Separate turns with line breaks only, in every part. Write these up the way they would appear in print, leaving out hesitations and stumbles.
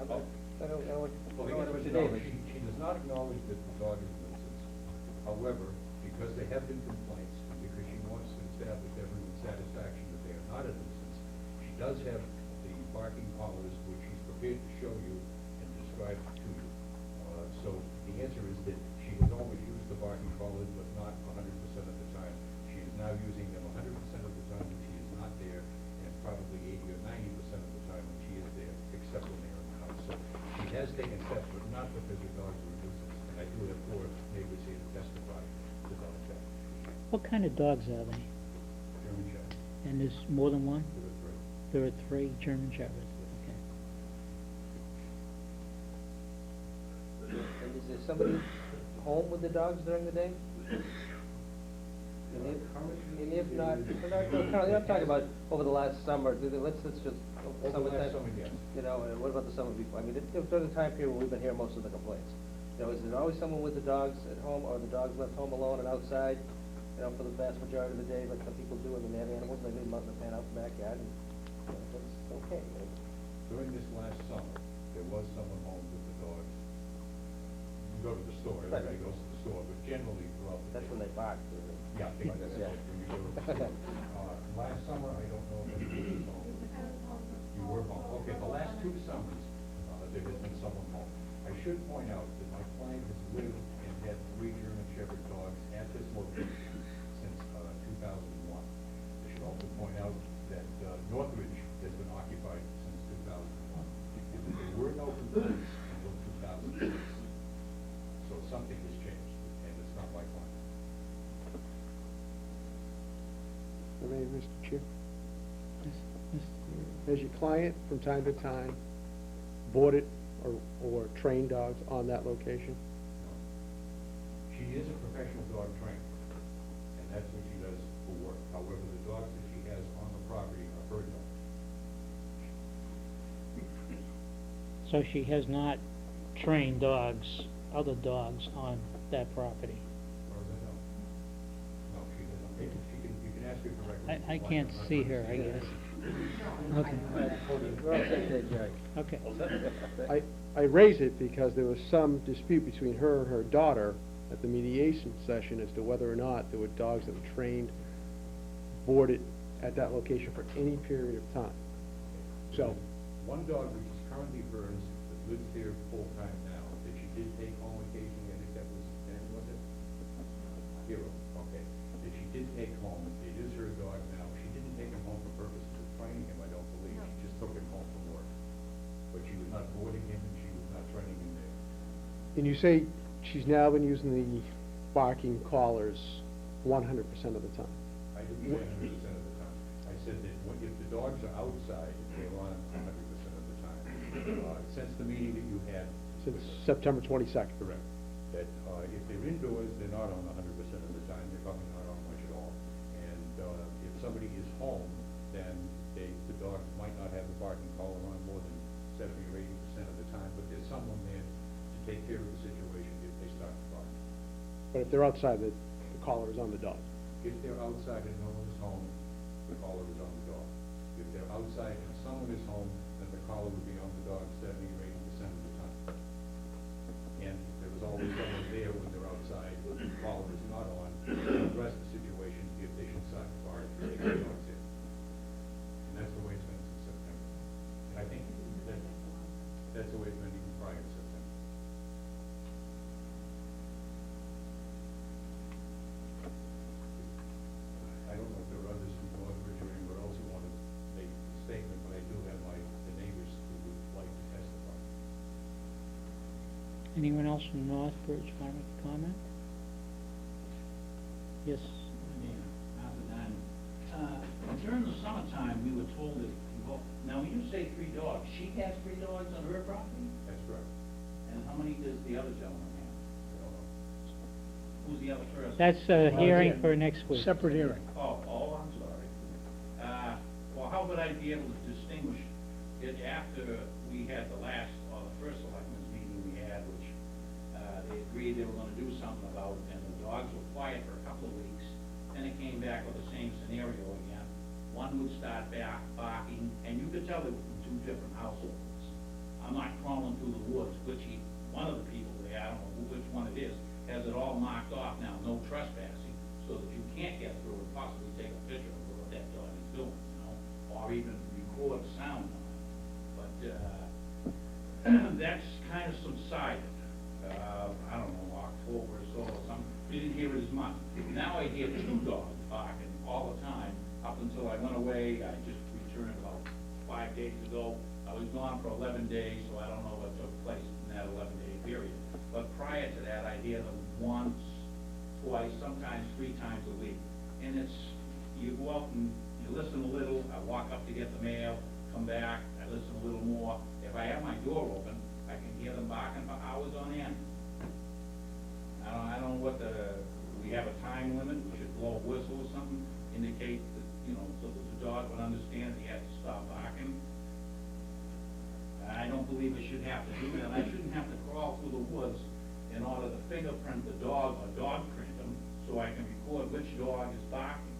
I don't know what you
No,
did.
she does not acknowledge that the dog is a nuisance. However, because there have been complaints, and because she wants to establish everyone's satisfaction that they are not a nuisance, she does have the barking collars, which she's prepared to show you and describe to you. So the answer is that she has always used the barking collars, but not 100% of the time. She is now using them 100% of the time when she is not there, and probably 80 or 90% of the time when she is there, except when they're in the house. So she has taken steps, but not because her dogs are a nuisance. And I do have 4 neighbors here to testify to that.
What kind of dogs are they?
German Shepherd,
And there's more than one?
there are 3.
There are 3 German Shepherds. Okay.
And is there somebody home with the dogs during the day? And if not, Carl, I'm talking about over the last summer, let's just,
Over the
summertime,
last summer, yes.
you know, and what about the summer before? I mean, during the time period when we've been hearing most of the complaints. You know, is there always someone with the dogs at home, or the dogs left home alone and outside, you know, for the vast majority of the day, like some people do, and then they have animals, they leave them out in the pen out in the backyard, and, you know, that's okay.
During this last summer, there was someone home with the dogs. You go to the store,
Right.
everybody goes to the store, but generally throughout the day.
That's when they bark.
Yeah, they, that's
Yeah.
right, when you go to the store. Last summer, I don't know if anybody was home. You were home, okay, the last 2 summers, there has been someone home. I should point out that my client has lived and had 3 German Shepherd dogs at this location since 2001. I should also point out that Northridge has been occupied since 2001. There were no complaints until 2006. So something has changed, and it's not my client.
Mr. Chair,
Yes, yes.
has your client from time to time boarded or trained dogs on that location?
She is a professional dog trainer, and that's what she does for work. However, the dogs that she has on the property are her dogs.
So she has not trained dogs, other dogs on that property?
As far as I know. No, she doesn't. You can ask her directly.
I can't see her, I guess. Okay.
We're all set there, Jerry.
Okay.
I raise it because there was some dispute between her and her daughter at the mediation session as to whether or not there were dogs that were trained, boarded at that location for any period of time. So,
One dog, which is currently hers, that lives there full-time now, that she did take home occasionally, I think that was, Dan, was it? Hero, okay. That she did take home, it is her dog now. She didn't take him home for purposes of training him, I don't believe. She just took him home from work. But she was not boarding him, and she was not training him there.
and you say she's now been using the barking collars 100% of the time?
I didn't say 100% of the time. I said that if the dogs are outside, they're on 100% of the time. Since the meeting that you had.
Since September 22nd?
Correct. That if they're indoors, they're not on 100% of the time, they're probably not on much at all. And if somebody is home, then the dog might not have the barking collar on more than 70 or 80% of the time, but there's someone there to take care of the situation if they start to bark.
But if they're outside, the collar is on the dog?
If they're outside and no one is home, the collar is on the dog. If they're outside and someone is home, then the collar would be on the dog 70 or 80% of the time. And if there was always someone there when they're outside, the collar is not on, to address the situation if they should start to bark, take the dogs in. And that's the way it's been since September. And I think that's the way it's been even prior to September. I don't know if there are others from Northridge or anywhere else who want to make a statement, but I do have the neighbors who would like to testify.
Anyone else from Northbridge want to comment? Yes.
During the summertime, we were told that, well, now when you say 3 dogs, she has 3 dogs on her property?
That's correct.
And how many does the other gentleman have?
I don't know.
Who's the other person?
That's a hearing for next week.
Separate hearing.
Oh, I'm sorry. Well, how would I be able to distinguish it after we had the last, or the first selectmen's meeting we had, which they agreed they were gonna do something about, and the dogs were quiet for a couple of weeks, then it came back with the same scenario again. One would start barking, and you could tell they were from 2 different households. I'm not crawling through the woods, one of the people there, I don't know which one it is, has it all marked off now, no trespassing, so that you can't get through and possibly take a picture of what that dog is doing, or even record sound on it. But, that's kind of subsided, I don't know, October or so, or something, we didn't hear it as much. Now I hear 2 dogs barking all the time, up until I went away, I just returned about 5 days ago. I was gone for 11 days, so I don't know what took place in that 11-day period. But prior to that, I hear them once, twice, sometimes 3 times a week. And it's, you go out and you listen a little, I walk up to get the mail, come back, I listen a little more. If I have my door open, I can hear them barking for hours on end. I don't know what we have a time limit, we should blow a whistle or something, indicate that, so that the dog would understand he has to stop barking. I don't believe I should have to do that. I shouldn't have to crawl through the woods in order to fingerprint the dog or dog print him, so I can record which dog is barking.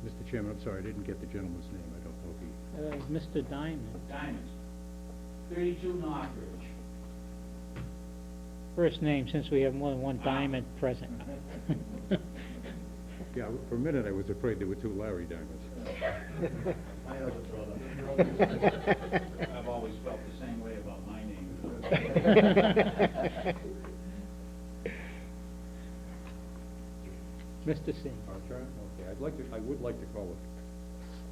Mr. Chairman, I'm sorry, I didn't get the gentleman's name, I don't know if he...
Mr. Diamond.
Diamonds, 32 Northbridge.
First name, since we have more than one Diamond present.
Yeah, for a minute I was afraid there were 2 Larry Diamonds.
I know the brother.
I've always felt the same way about my name.
Mr. Singh.
Our turn? Okay, I would like to call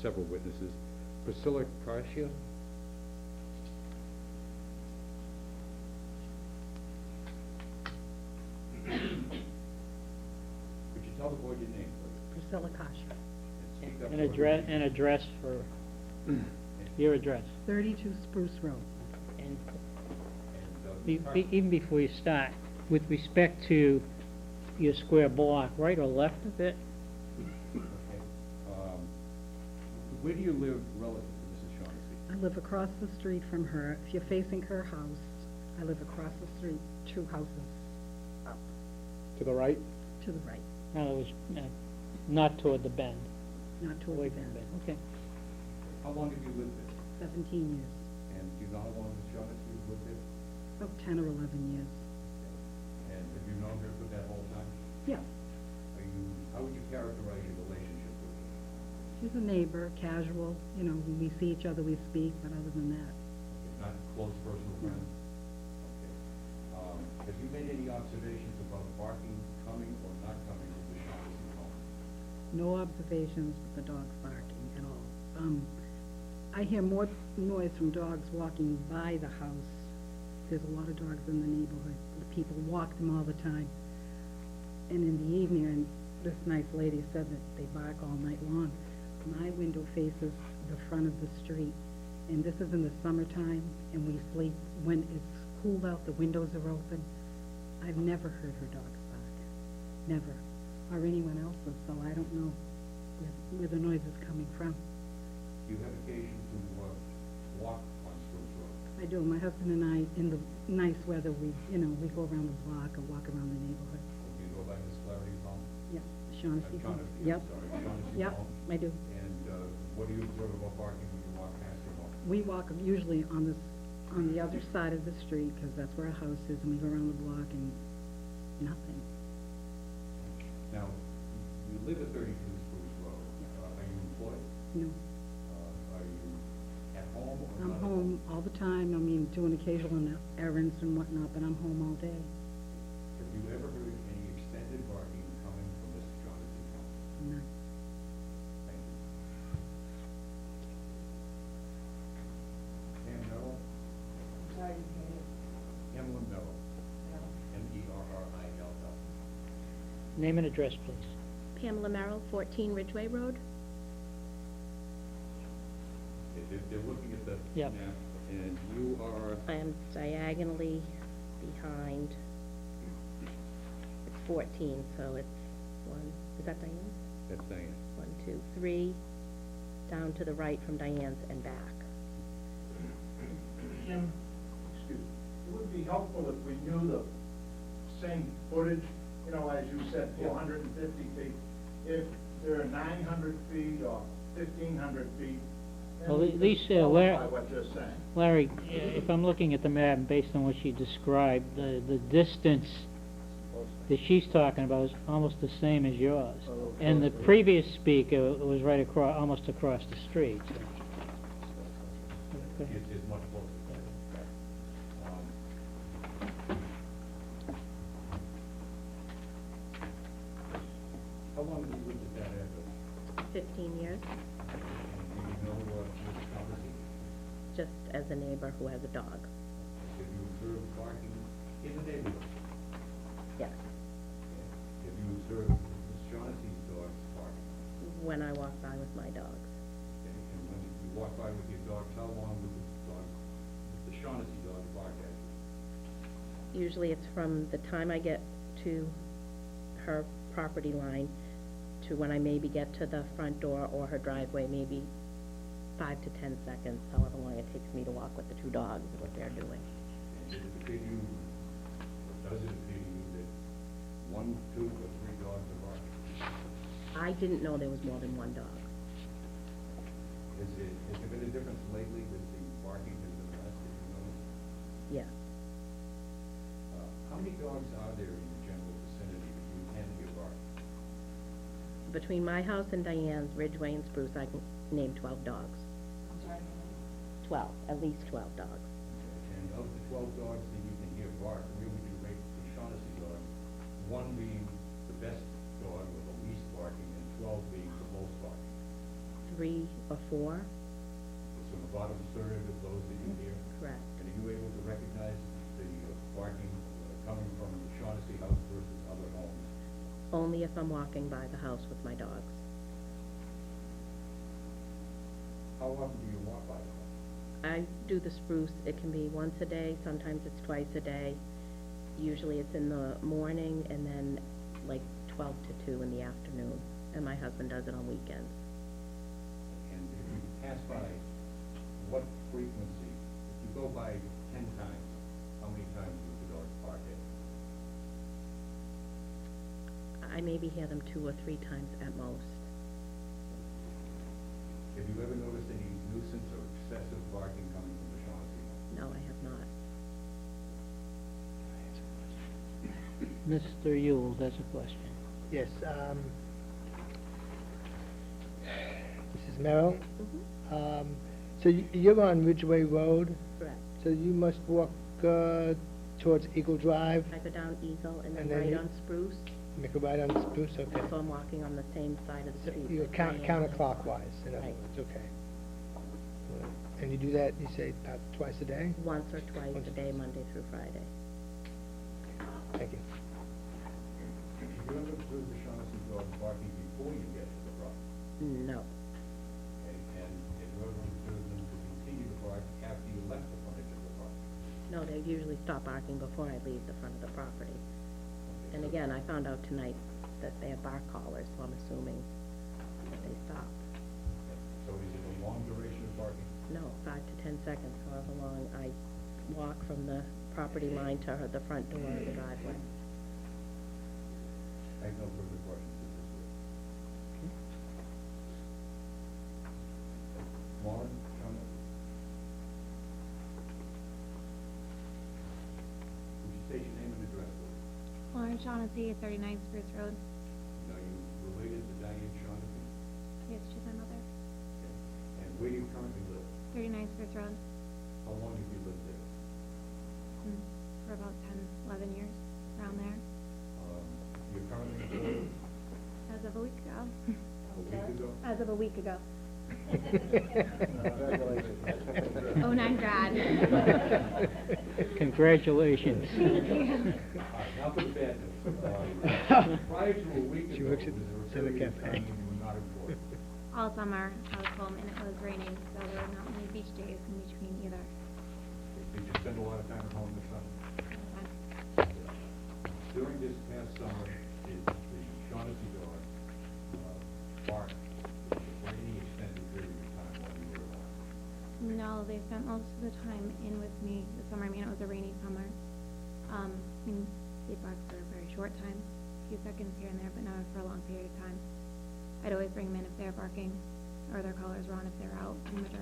several witnesses. Priscilla Karshia? Could you tell the board your name, please?
Priscilla Kasha,
And speak up
An
for
address,
me.
an address for, your address.
32 Spruce Road.
And
And,
even before you start, with respect to your square block, right or left of it,
okay. Where do you live relative to Mrs. Shaughnessy?
I live across the street from her. If you're facing her house, I live across the street, 2 houses up,
To the right?
to the right,
no, it was not toward the bend,
not toward
away
the
from the
bend.
bend. Okay.
How long have you lived there?
17 years,
And do you know how long Mrs. Shaughnessy has lived there?
about 10 or 11 years.
And have you known her for that whole time?
Yeah,
How would you characterize your relationship with her?
she's a neighbor, casual, when we see each other, we speak, but other than that,
Not close personal
No.
friends? Okay. Have you made any observations about barking coming or not coming to the Shaughnessy home?
no observations with the dogs barking at all. I hear more noise from dogs walking by the house. There's a lot of dogs in the neighborhood. The people walk them all the time. And in the evening, and this nice lady said that they bark all night long. My window faces the front of the street, and this is in the summertime, and we sleep when it's cooled out, the windows are open. I've never heard her dogs bark, never, or anyone else's, so I don't know where the noise is coming from.
Do you have occasion to walk on Spruce Road?
I do. My husband and I, in the nice weather, we go around the block or walk around the neighborhood.
Do you go by Miss Flaherty's home?
Yep, Shaughnessy.
Shaughnessy,
Yep.
I'm sorry, Shaughnessy's
Yep,
home?
I do.
And what do you observe about barking when you walk past your home?
We walk usually on the other side of the street, because that's where our house is, and we go around the block and nothing.
Now, you live at 32 Spruce Road. Are you employed?
No,
Are you at home or
I'm
not?
home all the time. I mean, doing occasional errands and whatnot, but I'm home all day.
Have you ever heard any extended barking coming from Mrs. Shaughnessy's home?
No.
Thank you. Pam Merrill? Emlyn Merrill. M-E-R-R-I-L-L.
Name and address, please.
Pamela Merrill, 14 Ridgeway Road.
They're looking at the
Yep.
map, and you are,
I am diagonally behind. It's 14, so it's is that Diane's?
that's Diane.
1, 2, 3, down to the right from Diane's and back.
Jim, excuse me, it would be helpful if we knew the same footage, as you said, 450 feet. If there are 900 feet or 1,500 feet,
Well,
And
at
we
least,
can qualify
Larry,
what you're saying.
Larry, if I'm looking at the map, and based on what she described, the distance that she's talking about is almost the same as yours.
Oh,
And the
close.
previous speaker was right across, almost across the street, so. Okay.
It's much closer. How long have you lived at that address?
15 years,
Do you know Ms. Thomas?
just as a neighbor who has a dog.
Have you observed parking in the neighborhood?
Yes.
Have you observed Ms. Shaughnessy's dog parking?
When I walk by with my dogs.
And when you walk by with your dogs, how long would the Shaughnessy dog bark at you?
Usually it's from the time I get to her property line to when I maybe get to the front door or her driveway, maybe 5 to 10 seconds, however long it takes me to walk with the two dogs, what they're doing.
And does it appear to you, or does it appear to you that 1, 2, or 3 dogs are barking?
I didn't know there was more than one dog.
Has there been a difference lately with the barking has been less, did you notice?
Yes.
How many dogs are there in the general vicinity that you can hear barking?
Between my house and Diane's, Ridgeway and Spruce, I can name 12 dogs. 12, at least 12 dogs.
And of the 12 dogs that you can hear bark, where would you rate the Shaughnessy dog? 1 being the best dog with the least barking, and 12 being the most barking.
3 or 4,
So the bottom third of those that you hear?
correct.
And are you able to recognize the barking coming from the Shaughnessy house versus other homes?
Only if I'm walking by the house with my dogs.
How often do you walk by the house?
I do the Spruce, it can be once a day, sometimes it's twice a day. Usually it's in the morning and then like 12 to 2 in the afternoon. And my husband does it on weekends.
And if you pass by, what frequency? If you go by 10 times, how many times would the dog bark at you?
I maybe hear them 2 or 3 times at most.
Have you ever noticed any nuisance or excessive barking coming from the Shaughnessy home?
No, I have not.
Mr. Yule has a question.
Yes, this is Merrill. So you're on Ridgeway Road,
Correct.
so you must walk towards Eagle Drive,
I go down Eagle and then
And then
right
you-
on Spruce,
make a right on Spruce, okay.
so I'm walking on the same side of the
So
street.
you're
that Diane is.
counterclockwise, in other
Right.
words, okay. And you do that, you say, about twice a day?
Once or twice
Once
a
or
day,
twice.
Monday through Friday.
Thank you.
Have you ever observed the Shaughnessy dog barking before you get to the property?
No.
Okay, and have you ever observed them to continue to bark after you left the frontage of the property?
No, they usually stop barking before I leave the front of the property.
Okay,
And
so-
again, I found out tonight that they have bark collars, so I'm assuming that they stop.
So is it a long duration of barking?
No, 5 to 10 seconds, however long I walk from the property line to the front door of the driveway.
I have no further questions at this point. Lauren, Shauna? Would you state your name and address, please?
Lauren Shaughnessy, 39 Spruce Road.
Now, you related to Diane Shaughnessy?
Yes, she's my mother.
Okay. And where do you currently live?
39 Spruce Road.
How long have you lived there?
For about 10, 11 years, around there.
You're currently employed
As of a week ago.
a week ago?
As of a week ago.
Congratulations.
09 grad.
Congratulations.
All right, now for the bad news. Prior to a week
She
ago,
works
was
at
there a period of
Selectmen.
time when you were not employed?
All summer, I was home and it was raining, so there were not many beach days in between either.
Did you spend a lot of time at home this summer? During this past summer, did the Shaughnessy dog bark for any extended period of time while you were alone?
No, they spent most of the time in with me this summer. I mean, it was a rainy summer. I mean, they barked for a very short time, a few seconds here and there, but not for a long period of time. I'd always bring them in if they were barking. or their colors run if they're out the majority